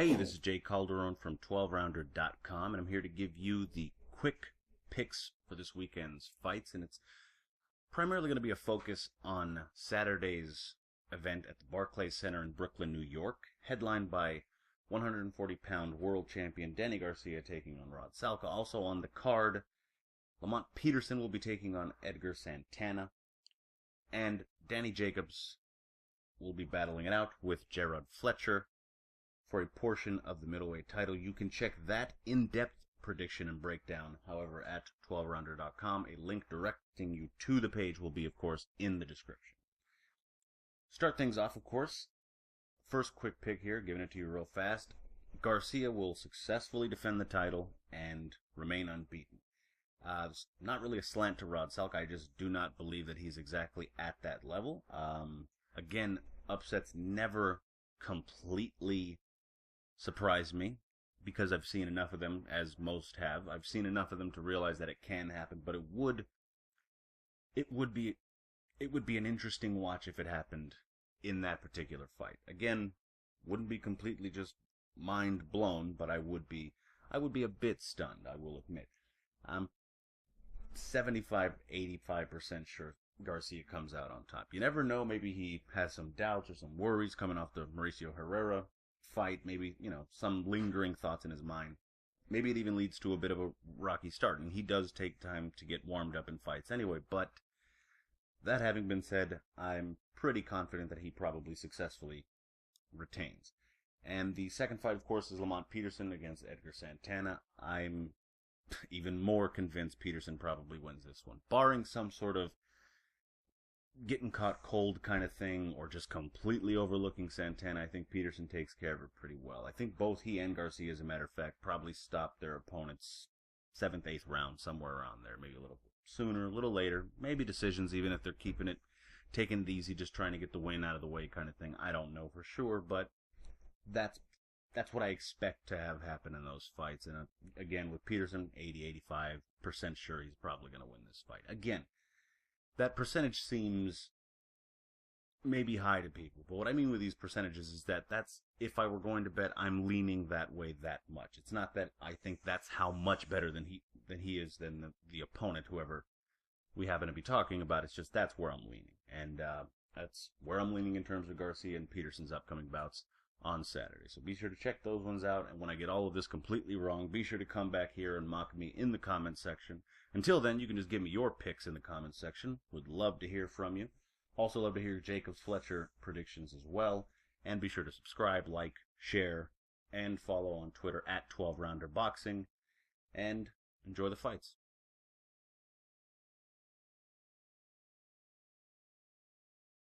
Hey, this is Jay Calderon from 12rounder.com, and I'm here to give you the quick picks for this weekend's fights, and it's primarily going to be a focus on Saturday's event at the Barclays Center in Brooklyn, New York, headlined by 140-pound world champion Danny Garcia taking on Garcia-Salka. Also on the card, Lamont Peterson will be taking on Edgar Santana, and Danny Jacobs will be battling it out with Gerard Fletcher for a portion of the middleweight title. You can check that in-depth prediction and breakdown, however, at 12rounder.com. A link directing you to the page will be, of course, in the description. Start things off, of course. First quick pick here, giving it to you real fast. Garcia will successfully defend the title and remain unbeaten. It's not really a slant to Garcia-Salka. I just do not believe that he's exactly at that level. Again, upsets never completely surprise me because I've seen enough of them, as most have. I've seen enough of them to realize that it can happen, but it would be an interesting watch if it happened in that particular fight. Again, wouldn't be completely just mind blown, but I would be a bit stunned, I will admit. I'm 75-85% sure Garcia comes out on top. You never know, maybe he has some doubts or some worries coming off the Mauricio Herrera fight, maybe, some lingering thoughts in his mind. Maybe it even leads to a bit of a rocky start, and he does take time to get warmed up in fights anyway, but that having been said, I'm pretty confident that he probably successfully retains. And the second fight, of course, is Lamont Peterson against Edgar Santana. I'm even more convinced Peterson probably wins this one, barring some sort of getting caught cold kind of thing, or just completely overlooking Santana. I think Peterson takes care of it pretty well. I think both he and Garcia, as a matter of fact, probably stopped their opponents 7th, 8th round, somewhere around there. Maybe a little sooner, a little later. Maybe decisions, even if they're taking it easy, just trying to get the win out of the way kind of thing. I don't know for sure, but that's what I expect to have happen in those fights. And again, with Peterson, 80-85% sure he's probably going to win this fight. Again, that percentage seems maybe high to people, but what I mean with these percentages is that that's, if I were going to bet, I'm leaning that way that much. It's not that I think that's how much better than he is than the opponent, whoever we happen to be talking about. It's just that's where I'm leaning, and that's where I'm leaning in terms of Garcia and Peterson's upcoming bouts on Saturday. So be sure to check those ones out, and when I get all of this completely wrong, be sure to come back here and mock me in the comment section. Until then, you can just give me your picks in the comment section. Would love to hear from you. Also love to hear Jacobs Fletcher predictions as well. And be sure to subscribe, like, share, and follow on Twitter at 12rounder boxing. And enjoy the fights.